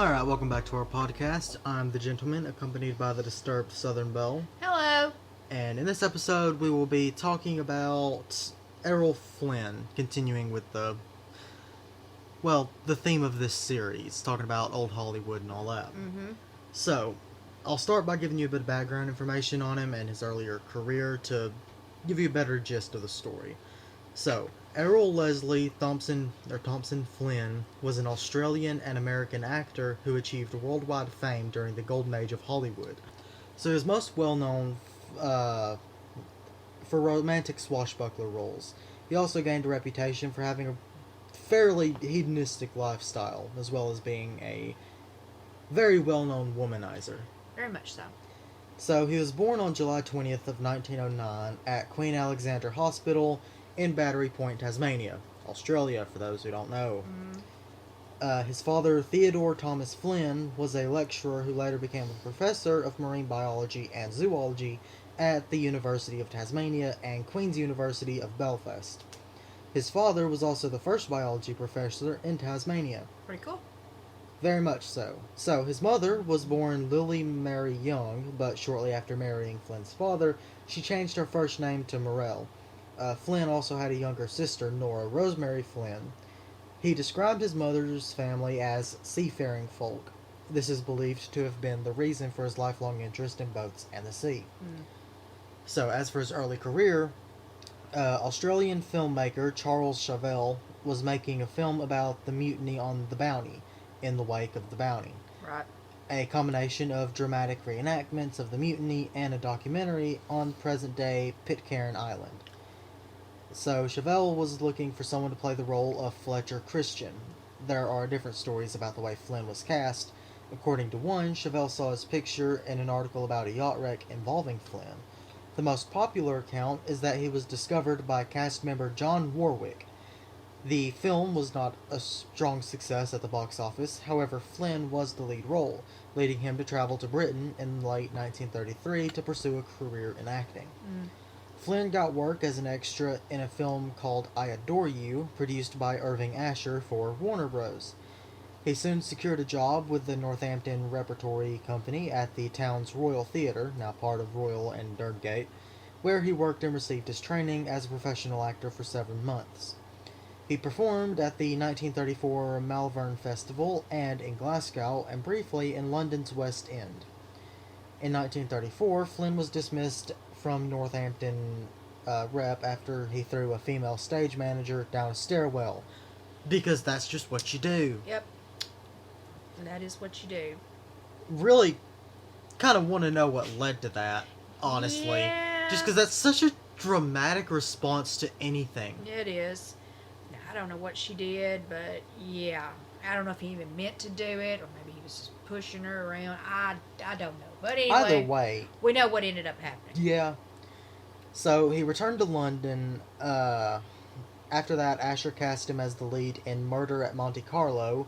Alright, welcome back to our podcast. I'm the gentleman, accompanied by the disturbed Southern Belle. Hello. And in this episode, we will be talking about Errol Flynn, continuing with the theme of this series, talking about old Hollywood and all that. Mm-hmm. So, I'll start by giving you a bit of background information on him and his earlier career to give you a better gist of the story. So, Errol Leslie Thompson Flynn was an Australian and American actor who achieved worldwide fame during the golden age of Hollywood. So he was most well known for romantic swashbuckler roles. He also gained a reputation for having a fairly hedonistic lifestyle, as well as being a very well-known womanizer. Very much so. So he was born on July 20th of 1909 at Queen Alexandra Hospital in Battery Point, Tasmania, Australia, for those who don't know. His father, Theodore Thomas Flynn, was a lecturer who later became a professor of marine biology and zoology at the University of Tasmania and Queen's University of Belfast. His father was also the first biology professor in Tasmania. Pretty cool. Very much so. So, his mother was born Lily Mary Young, but shortly after marrying Flynn's father, she changed her first name to Morell. Flynn also had a younger sister, Nora Rosemary Flynn. He described his mother's family as seafaring folk. This is believed to have been the reason for his lifelong interest in boats and the sea. So, as for his early career, Australian filmmaker Charles Chauvel was making a film about the mutiny on the Bounty, in the wake of the Bounty. Right. A combination of dramatic reenactments of the mutiny and a documentary on present-day Pitcairn Island. So, Chauvel was looking for someone to play the role of Fletcher Christian. There are different stories about the way Flynn was cast. According to one, Chauvel saw his picture in an article about a yacht wreck involving Flynn. The most popular account is that he was discovered by cast member John Warwick. The film was not a strong success at the box office, however Flynn was the lead role, leading him to travel to Britain in late 1933 to pursue a career in acting. Flynn got work as an extra in a film called I Adore You, produced by Irving Asher for Warner Bros. He soon secured a job with the Northampton Repertory Company at the town's Royal Theatre, now part of Royal and Durgate, where he worked and received his training as a professional actor for 7 months. He performed at the 1934 Malvern Festival and in Glasgow, and briefly in London's West End. In 1934, Flynn was dismissed from Northampton Rep after he threw a female stage manager down a stairwell. Because that's just what you do. Yep. That is what you do. Really kind of want to know what led to that, honestly. Yeah. Just because that's such a dramatic response to anything. It is. Now, I don't know what she did, but yeah. I don't know if he even meant to do it, or maybe he was just pushing her around. I don't know. But anyway, Either way. We know what ended up happening. Yeah. So he returned to London. After that, Asher cast him as the lead in Murder at Monte Carlo,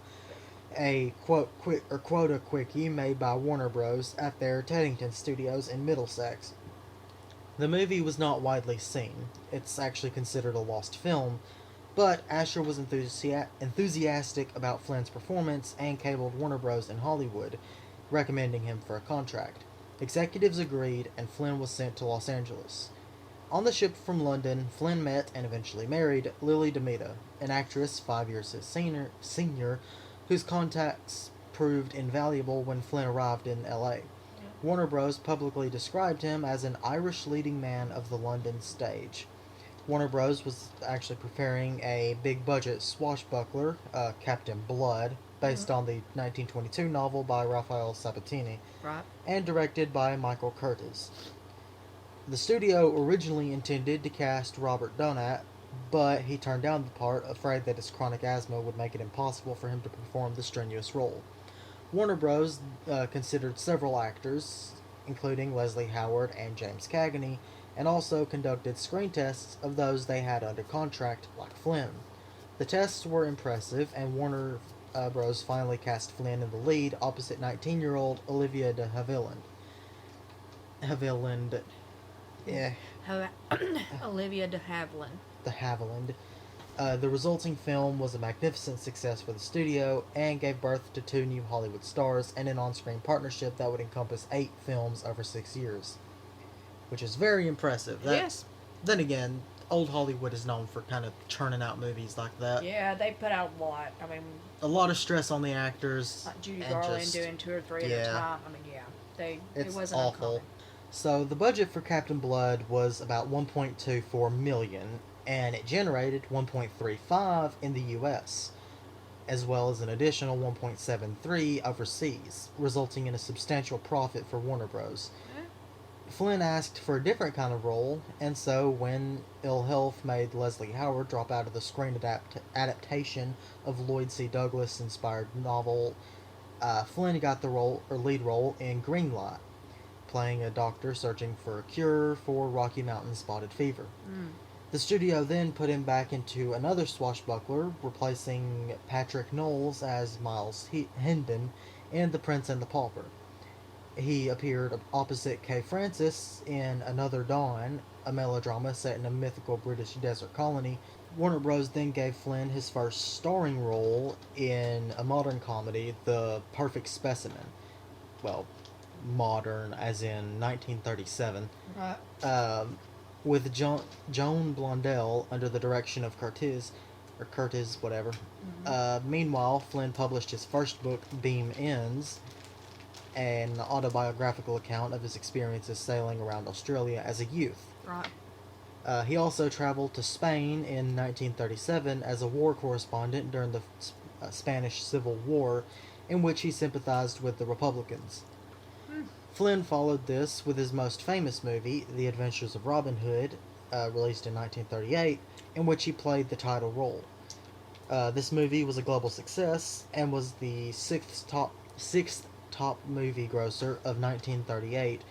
a quota quickie made by Warner Bros. At their Teddington studios in Middlesex. The movie was not widely seen. It's actually considered a lost film, but Asher was enthusiastic about Flynn's performance and cabled Warner Bros. In Hollywood, recommending him for a contract. Executives agreed, and Flynn was sent to Los Angeles. On the ship from London, Flynn met and eventually married Lily Demita, an actress 5 years his senior, whose contacts proved invaluable when Flynn arrived in L.A. Warner Bros. Publicly described him as an Irish leading man of the London stage. Warner Bros. Was actually preparing a big-budget swashbuckler, Captain Blood, based on the 1922 novel by Raphael Sabatini, Right. and directed by Michael Curtiz. The studio originally intended to cast Robert Donat, but he turned down the part, afraid that his chronic asthma would make it impossible for him to perform the strenuous role. Warner Bros. Considered several actors, including Leslie Howard and James Cagney, and also conducted screen tests of those they had under contract, like Flynn. The tests were impressive, and Warner Bros. Finally cast Flynn in the lead opposite 19-year-old Olivia de Havilland. Olivia de Havilland. De Havilland. The resulting film was a magnificent success for the studio and gave birth to 2 new Hollywood stars and an on-screen partnership that would encompass 8 films over 6 years, which is very impressive. Yes. Then again, old Hollywood is known for kind of churning out movies like that. Yeah, they put out a lot. I mean, A lot of stress on the actors. like Judy and Garland just- doing 2 or 3 at a yeah. time. I mean, yeah, it It's wasn't awful. uncommon. So the budget for Captain Blood was about 1.24 million, and it generated 1.35 in the U.S., as well as an additional 1.73 overseas, resulting in a substantial profit for Warner Bros. Flynn asked for a different kind of role, and so when ill health made Leslie Howard drop out of the screen adaptation of Lloyd C. Douglas inspired novel, Flynn got the lead role in Greenlight, playing a doctor searching for a cure for Rocky Mountain spotted fever. The studio then put him back into another swashbuckler, replacing Patrick Knowles as Miles Hendon in The Prince and the Pauper. He appeared opposite Kay Francis in Another Dawn, a melodrama set in a mythical British desert colony. Warner Bros. Then gave Flynn his first starring role in a modern comedy, The Perfect Specimen. Well, modern as in 1937. Right. With Joan Blondell under the direction of Curtiz, whatever. Meanwhile, Flynn published his first book, Beam Ends, an autobiographical account of his experiences sailing around Australia as a youth. Right. He also traveled to Spain in 1937 as a war correspondent during the Spanish Civil War, in which he sympathized with the Republicans. Flynn followed this with his most famous movie, The Adventures of Robin Hood, released in 1938, in which he played the title role. This movie was a global success and was the sixth top movie grosser of 1938.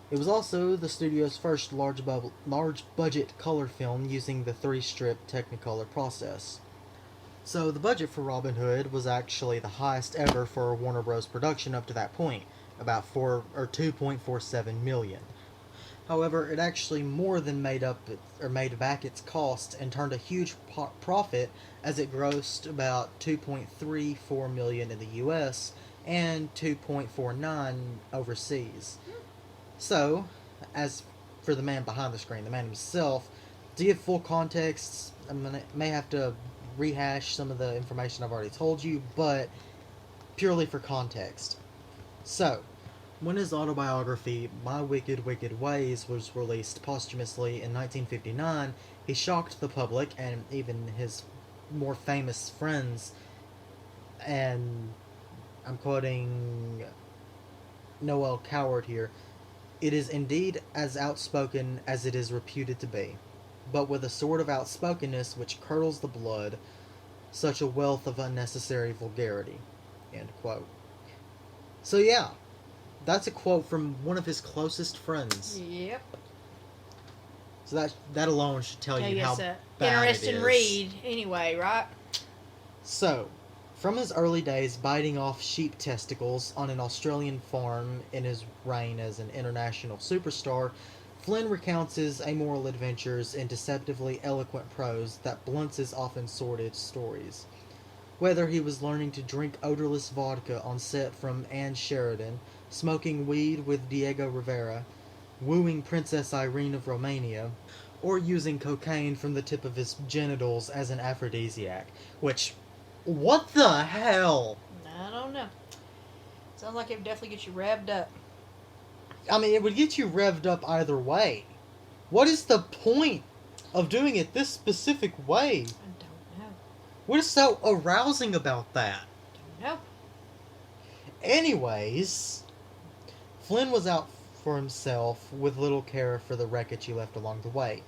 It was also the studio's first large budget color film using the 3-strip Technicolor process. So the budget for Robin Hood was actually the highest ever for a Warner Bros. Production up to that point, about 2.47 million. However, it actually more than made back its cost and turned a huge profit as it grossed about 2.34 million in the U.S. and 2.49 overseas. So, as for the man behind the screen, the man himself, to give full context, may have to rehash some of the information I've already told you, but purely for context. So, when his autobiography, My Wicked, Wicked Ways, was released posthumously in 1959, he shocked the public and even his more famous friends, and I'm quoting Noel Coward here, "It is indeed as outspoken as it is reputed to be, but with a sort of outspokenness which curdles the blood, such a wealth of unnecessary vulgarity." End quote. So yeah, that's a quote from one of his closest friends. Yep. So that alone should tell you how bad interesting it is. read, anyway, right? So, from his early days biting off sheep testicles on an Australian farm in his reign as an international superstar, Flynn recounts his amoral adventures in deceptively eloquent prose that blunts his often sordid stories. Whether he was learning to drink odorless vodka on set from Anne Sheridan, smoking weed with Diego Rivera, wooing Princess Irene of Romania, or using cocaine from the tip of his genitals as an aphrodisiac, which, what the hell? I don't know. Sounds like it would definitely get you revved up. I mean, it would get you revved up either way. What is the point of doing it this specific way? I don't know. What is so arousing about that? Don't know. Anyways, Flynn was out for himself with little care for the wreckage he left along the way.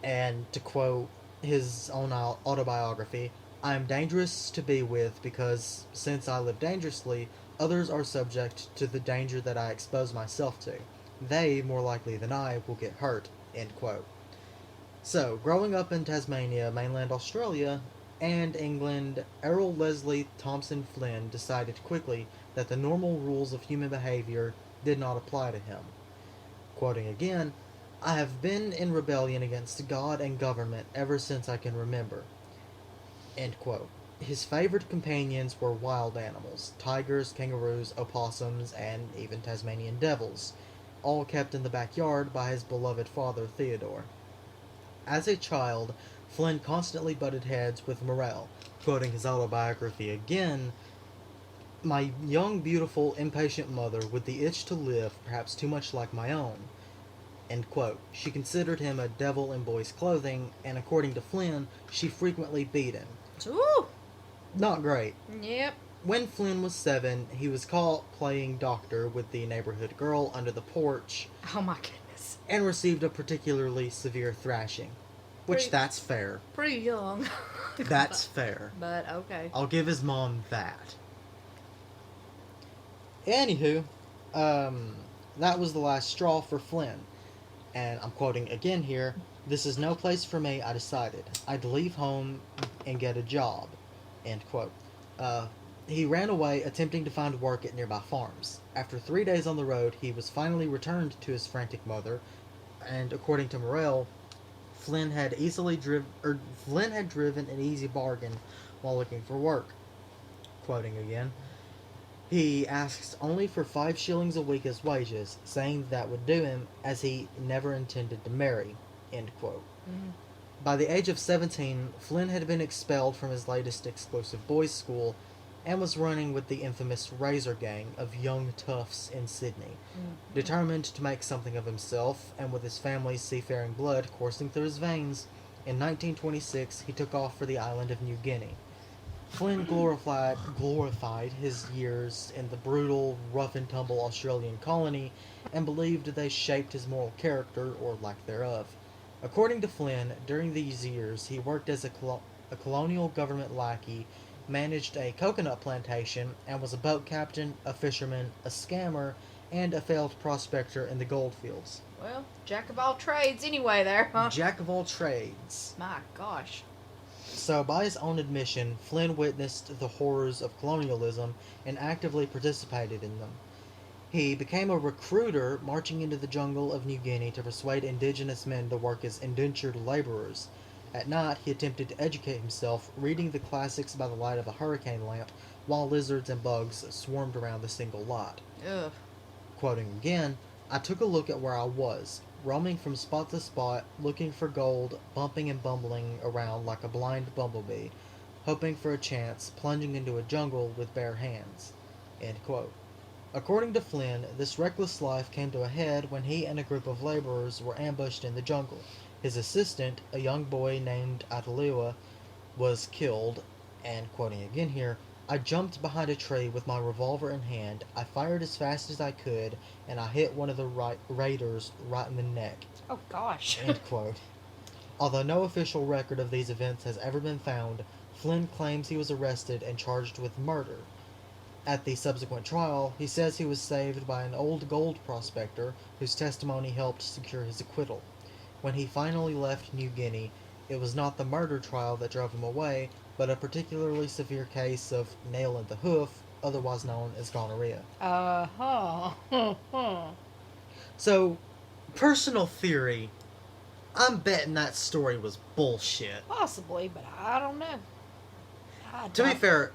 And to quote his own autobiography, "I am dangerous to be with because, since I live dangerously, others are subject to the danger that I expose myself to. They, more likely than I, will get hurt." End quote. So, growing up in Tasmania, mainland Australia, and England, Errol Leslie Thompson Flynn decided quickly that the normal rules of human behavior did not apply to him. Quoting again, I have been in rebellion against God and government ever since I can remember. End quote. His favorite companions were wild animals: tigers, kangaroos, opossums, and even Tasmanian devils, all kept in the backyard by his beloved father Theodore. As a child, Flynn constantly butted heads with Morrell, quoting his autobiography again: "My young, beautiful, impatient mother, with the itch to live, perhaps too much like my own." End quote. She considered him a devil in boy's clothing, and according to Flynn, she frequently beat him. Ooh. Not great. Yep. When Flynn was 7, he was caught playing doctor with the neighborhood girl under the porch Oh my goodness. and received a particularly severe thrashing. Which, that's fair. Pretty young. That's fair. But okay. I'll give his mom that. Anywho, that was the last straw for Flynn. And I'm quoting again here: "This is no place for me, I decided. I'd leave home and get a job." End quote. He ran away, attempting to find work at nearby farms. After 3 days on the road, he was finally returned to his frantic mother, and according to Morrell, Flynn had driven an easy bargain while looking for work. Quoting again: "He asked only for 5 shillings a week as wages, saying that would do him, as he never intended to marry." End quote. Mm-hmm. By the age of 17, Flynn had been expelled from his latest exclusive boys' school and was running with the infamous Razor Gang of young toughs in Sydney. Mm-hmm. Determined to make something of himself, and with his family's seafaring blood coursing through his veins, in 1926 he took off for the island of New Guinea. Flynn glorified his years in the brutal, rough-and-tumble Australian colony and believed they shaped his moral character, or lack thereof. According to Flynn, during these years he worked as a colonial government lackey, managed a coconut plantation, and was a boat captain, a fisherman, a scammer, and a failed prospector in the goldfields. Well, jack of all trades anyway there, huh? Jack of all trades. My gosh. So, by his own admission, Flynn witnessed the horrors of colonialism and actively participated in them. He became a recruiter, marching into the jungle of New Guinea to persuade indigenous men to work as indentured laborers. At night, he attempted to educate himself, reading the classics by the light of a hurricane lamp, while lizards and bugs swarmed around the single lot. Ugh. Quoting again: "I took a look at where I was, roaming from spot to spot, looking for gold, bumping and bumbling around like a blind bumblebee, hoping for a chance, plunging into a jungle with bare hands." End quote. According to Flynn, this reckless life came to a head when he and a group of laborers were ambushed in the jungle. His assistant, a young boy named Ataliwa, was killed, and quoting again here: "I jumped behind a tree with my revolver in hand. I fired as fast as I could, and I hit one of the raiders right in the neck." Oh gosh. End quote. Although no official record of these events has ever been found, Flynn claims he was arrested and charged with murder. At the subsequent trial, he says he was saved by an old gold prospector whose testimony helped secure his acquittal. When he finally left New Guinea, it was not the murder trial that drove him away, but a particularly severe case of nail in the hoof, otherwise known as gonorrhea. So, personal theory, I'm betting that story was bullshit. Possibly, but I don't know. To be fair,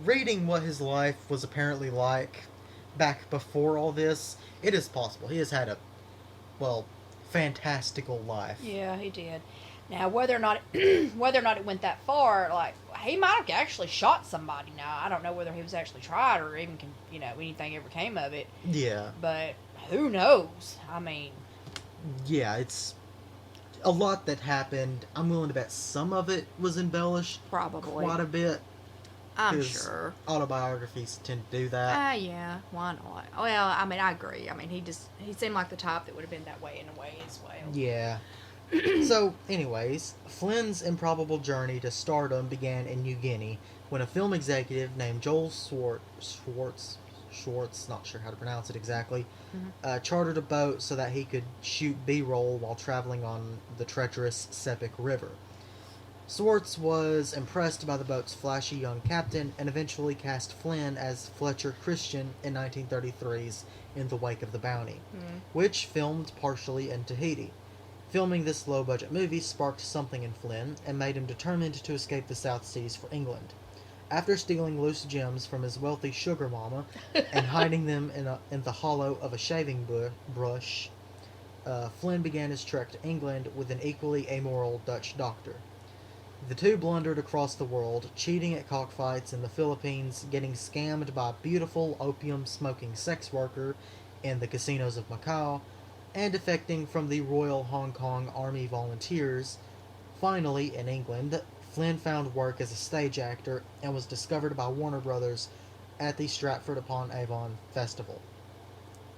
reading what his life was apparently like back before all this, it is possible. He has had a, fantastical life. Yeah, he did. Now, whether or not it went that far, like, he might have actually shot somebody. Now, I don't know whether he was actually tried or even anything ever came of it. Yeah. But who knows? I mean, yeah, it's a lot that happened. I'm willing to bet some of it was embellished probably quite a bit. I'm sure Autobiographies tend to do that. yeah, why not? Well, I mean, I agree. I mean, he seemed like the type that would have been that way in a way as well. Yeah. So, anyways, Flynn's improbable journey to stardom began in New Guinea when a film executive named Joel Schwartz, not sure how to pronounce it exactly, chartered a boat so that he could shoot B-roll while traveling on the treacherous Sepik River. Swartz was impressed by the boat's flashy young captain and eventually cast Flynn as Fletcher Christian in 1933's in the wake of the bounty, Mm. which filmed partially in Tahiti. Filming this low-budget movie sparked something in Flynn and made him determined to escape the South Seas for England. After stealing loose gems from his wealthy sugar mama and hiding them in the hollow of a shaving brush, Flynn began his trek to England with an equally amoral Dutch doctor. The two blundered across the world, cheating at cockfights in the Philippines, getting scammed by a beautiful opium-smoking sex worker in the casinos of Macau, and defecting from the Royal Hong Kong Army Volunteers. Finally, in England, Flynn found work as a stage actor and was discovered by Warner Brothers at the Stratford-upon-Avon Festival.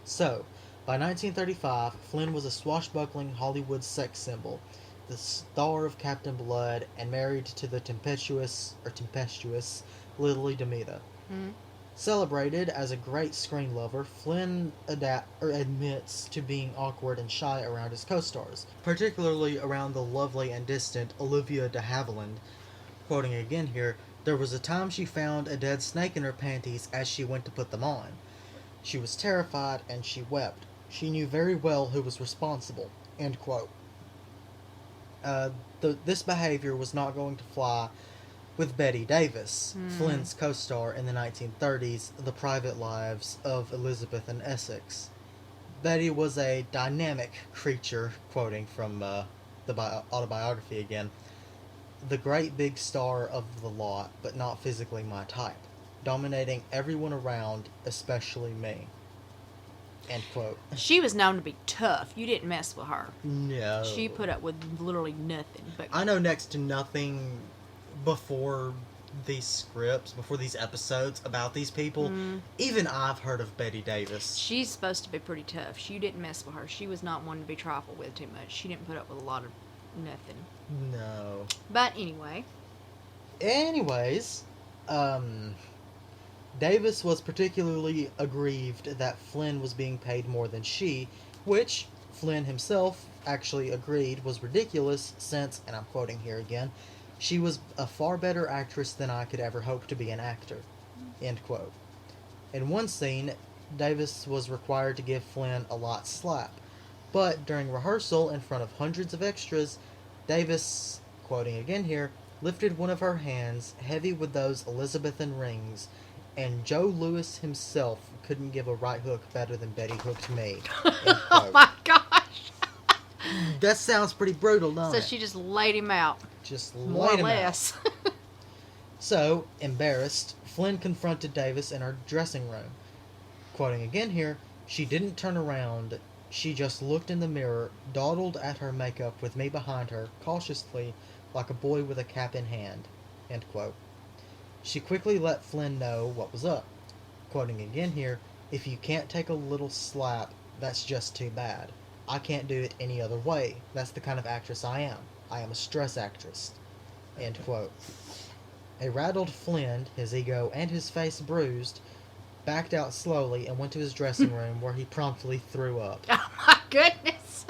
So, by 1935, Flynn was a swashbuckling Hollywood sex symbol, the star of Captain Blood, and married to the tempestuous Lily Demita. Mm. Celebrated as a great screen lover, Flynn admits to being awkward and shy around his co-stars, particularly around the lovely and distant Olivia de Havilland. Quoting again here, "There was a time she found a dead snake in her panties as she went to put them on. She was terrified and she wept. She knew very well who was responsible." End quote. This behavior was not going to fly with Betty Davis, Flynn's co-star in the 1930s, The Private Lives of Elizabeth and Essex. Betty was a dynamic creature, quoting from the autobiography again, "the great big star of the lot, but not physically my type, dominating everyone around, especially me." End quote. She was known to be tough. You didn't mess with her. No. She put up with literally nothing. But I know next to nothing before these scripts, before these episodes about these people. Even I've heard of Betty Davis. she's supposed to be pretty tough. You didn't mess with her. She was not one to be trifled with too much. She didn't put up with a lot of nothing. No. But anyway. Anyways, Davis was particularly aggrieved that Flynn was being paid more than she, which Flynn himself actually agreed was ridiculous since, and I'm quoting here again, "she was a far better actress than I could ever hope to be an actor." End quote. In one scene, Davis was required to give Flynn a lot slap, but during rehearsal in front of hundreds of extras, Davis, quoting again here, lifted one of her hands, heavy with those Elizabethan rings, and Joe Louis himself couldn't give a right hook better than Betty hooked me. End Oh quote. my gosh. That sounds pretty brutal, doesn't So it? she just laid him out. Just More laid or him out. less. So, embarrassed, Flynn confronted Davis in her dressing room. Quoting again here, "She didn't turn around. She just looked in the mirror, dawdled at her makeup with me behind her, cautiously, like a boy with a cap in hand." End quote. She quickly let Flynn know what was up. Quoting again here, "If you can't take a little slap, that's just too bad. I can't do it any other way. That's the kind of actress I am. I am a stress actress." End quote. A rattled Flynn, his ego and his face bruised, backed out slowly and went to his dressing room where he promptly threw up. Oh my goodness.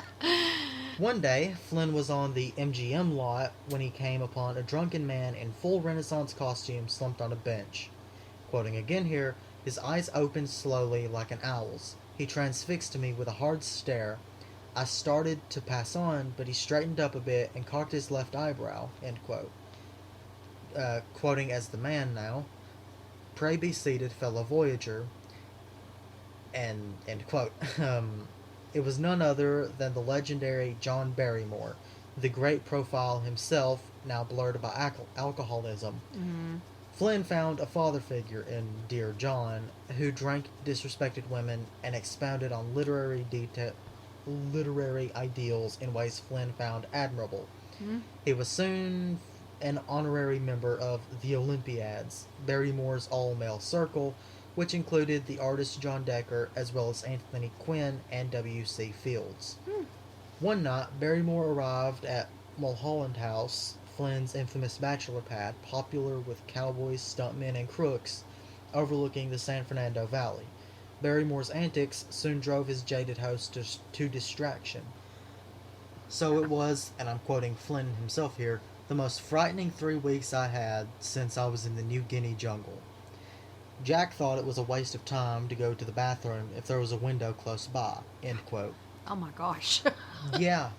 One day, Flynn was on the MGM lot when he came upon a drunken man in full Renaissance costume slumped on a bench. Quoting again here, "His eyes opened slowly like an owl's. He transfixed me with a hard stare. I started to pass on, but he straightened up a bit and cocked his left eyebrow." End quote. Quoting as the man now, "Pray be seated, fellow voyager." And end quote. It was none other than the legendary John Barrymore, the great profile himself, now blurred by alcoholism. Mm-hmm. Flynn found a father figure in Dear John, who drank, disrespected women, and expounded on literary ideals in ways Flynn found admirable. Mm-hmm. He was soon an honorary member of the Olympiads, Barrymore's all-male circle, which included the artist John Decker as well as Anthony Quinn and W.C. Fields. One night, Barrymore arrived at Mulholland House, Flynn's infamous bachelor pad, popular with cowboys, stuntmen, and crooks, overlooking the San Fernando Valley. Barrymore's antics soon drove his jaded host to distraction. "So it was," and I'm quoting Flynn himself here, "the most frightening 3 weeks I had since I was in the New Guinea jungle. Jack thought it was a waste of time to go to the bathroom if there was a window close by. End quote. Oh my gosh. Yeah.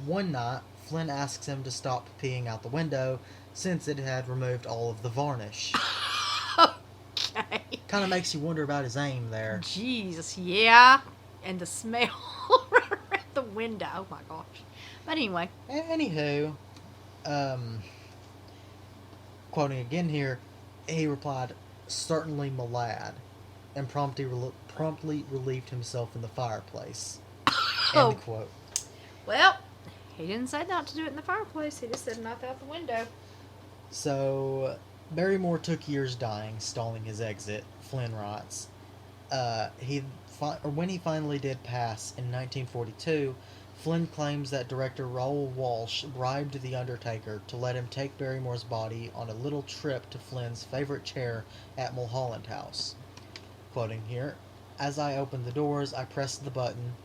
One night, Flynn asks him to stop peeing out the window since it had removed all of the varnish. Okay. Kind of makes you wonder about his aim there. Jesus, yeah. And the smell right around the window. Oh my gosh. But anyway. Anywho, quoting again here, he replied, "Certainly, my lad," and promptly relieved himself in the fireplace. Oh. End quote. Well, he didn't say not to do it in the fireplace. He just said knock out the window. So, Barrymore took years dying, stalling his exit, Flynn writes. When he finally did pass in 1942, Flynn claims that director Raoul Walsh bribed the Undertaker to let him take Barrymore's body on a little trip to Flynn's favorite chair at Mulholland House. Quoting here, "As I opened the doors, I pressed the button,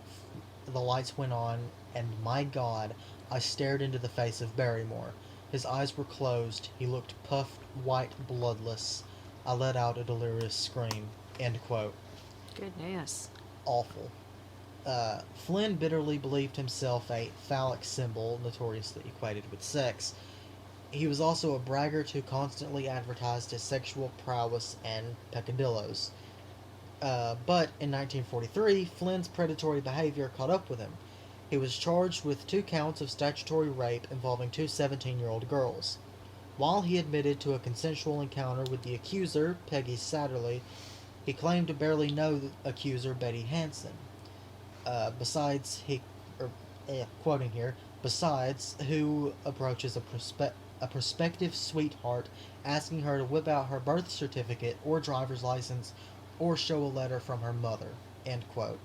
the lights went on, and my God, I stared into the face of Barrymore. His eyes were closed, he looked puffed, white, bloodless. I let out a delirious scream." End quote. Goodness. Awful. Flynn bitterly believed himself a phallic symbol, notoriously equated with sex. He was also a braggart who constantly advertised his sexual prowess and peccadillos. But in 1943, Flynn's predatory behavior caught up with him. He was charged with 2 counts of statutory rape involving 2 17-year-old girls. While he admitted to a consensual encounter with the accuser, Peggy Satterley, he claimed to barely know the accuser, Betty Hansen. Quoting here, besides, who approaches a prospective sweetheart, asking her to whip out her birth certificate or driver's license or show a letter from her mother. End quote.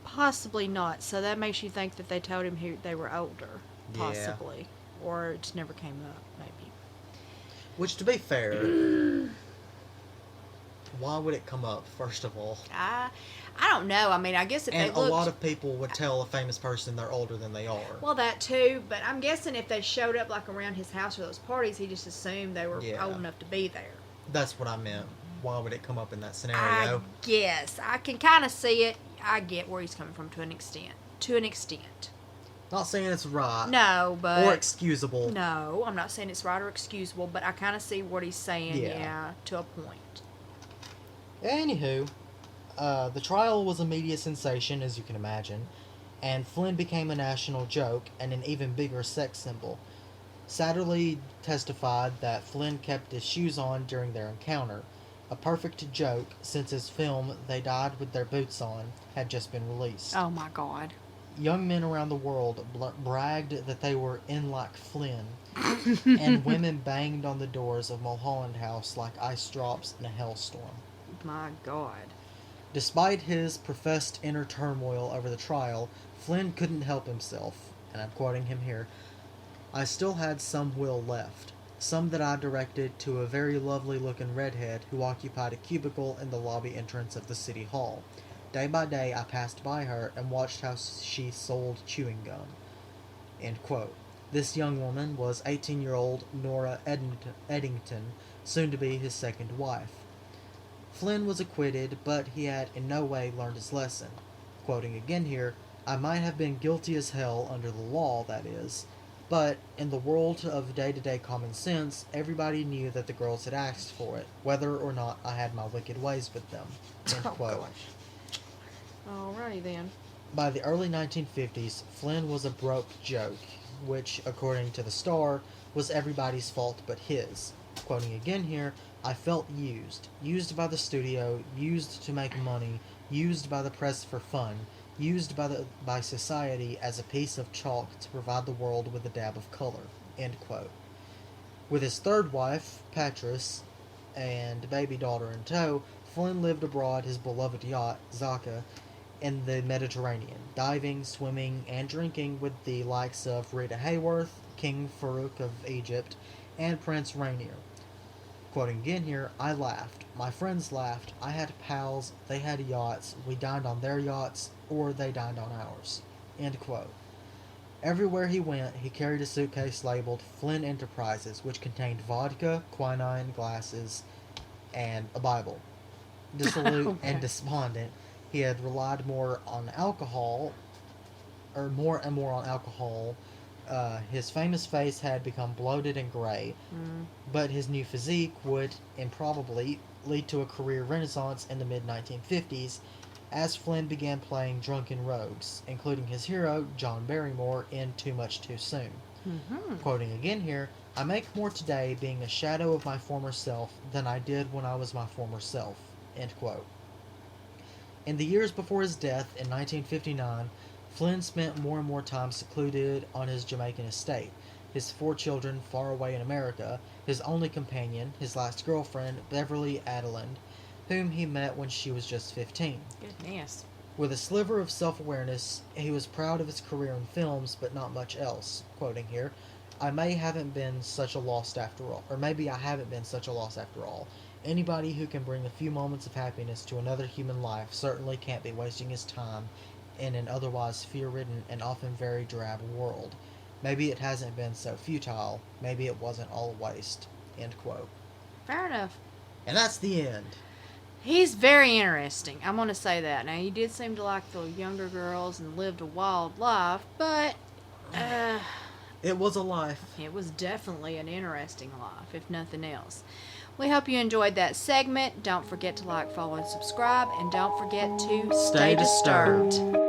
Possibly not. So that makes you think that they told him they were older. Possibly. Yeah. Or it just never came up, maybe. Which, to be fair, why would it come up, first of all? I don't know. I mean, I guess if and they looked... a lot of people would tell a famous person they're older than they are. Well, that too, but I'm guessing if they showed up like around his house for those parties, he just assumed they were old enough to be there. That's what I meant. Why would it come up in that scenario? I guess. I can kind of see it. I get where he's coming from to an extent. To an extent. Not saying it's right. No, but... Or excusable. No, I'm not saying it's right or excusable, but I kind of see what he's saying, yeah, to a point. Anywho, the trial was a media sensation, as you can imagine, and Flynn became a national joke and an even bigger sex symbol. Satterley testified that Flynn kept his shoes on during their encounter, a perfect joke since his film They Died with Their Boots On had just been released. Oh my God. Young men around the world bragged that they were in like Flynn, and women banged on the doors of Mulholland House like ice drops in a hailstorm. My God. Despite his professed inner turmoil over the trial, Flynn couldn't help himself, and I'm quoting him here, "I still had some will left, some that I directed to a very lovely-looking redhead who occupied a cubicle in the lobby entrance of the city hall. Day by day I passed by her and watched how she sold chewing gum." End quote. This young woman was 18-year-old Nora Eddington, soon to be his second wife. Flynn was acquitted, but he had in no way learned his lesson. Quoting again here, "I might have been guilty as hell under the law, that is, but in the world of day-to-day common sense, everybody knew that the girls had asked for it, whether or not I had my wicked ways with them." End quote. Gosh. Alrighty then. By the early 1950s, Flynn was a broke joke, which, according to the Star, was everybody's fault but his. Quoting again here, "I felt used by the studio, used to make money, used by the press for fun, used by society as a piece of chalk to provide the world with a dab of color." End quote. With his third wife, Patris, and baby daughter in tow, Flynn lived aboard his beloved yacht, Zaka, in the Mediterranean, diving, swimming, and drinking with the likes of Rita Hayworth, King Farouk of Egypt, and Prince Rainier. Quoting again here, "I laughed. My friends laughed. I had pals. They had yachts. We dined on their yachts, or they dined on ours." End quote. Everywhere he went, he carried a suitcase labeled Flynn Enterprises, which contained vodka, quinine glasses, and a Bible. Dissolute Okay. and despondent, he had relied more on alcohol, or more and more on alcohol. His famous face had become bloated and gray, but his new physique would improbably lead to a career renaissance in the mid 1950s as Flynn began playing drunken rogues, including his hero, John Barrymore, in Too Much Too Soon. Mm-hmm. Quoting again here, I make more today being a shadow of my former self than I did when I was my former self. End quote. In the years before his death in 1959, Flynn spent more and more time secluded on his Jamaican estate, his 4 children far away in America, his only companion, his last girlfriend, Beverly Adeland, whom he met when she was just 15. Goodness. With a sliver of self-awareness, he was proud of his career in films, but not much else. Quoting here, I may haven't been such a loss after all, or maybe I haven't been such a loss after all. Anybody who can bring a few moments of happiness to another human life certainly can't be wasting his time in an otherwise fear-ridden and often very drab world. Maybe it hasn't been so futile. Maybe it wasn't all a waste. End quote. Fair enough. And that's the end. He's very interesting. I'm going to say that. Now, he did seem to like the younger girls and lived a wild life, but It was a life. it was definitely an interesting life, if nothing else. We hope you enjoyed that segment. Don't forget to like, follow, and subscribe, and don't forget to Stay disturbed.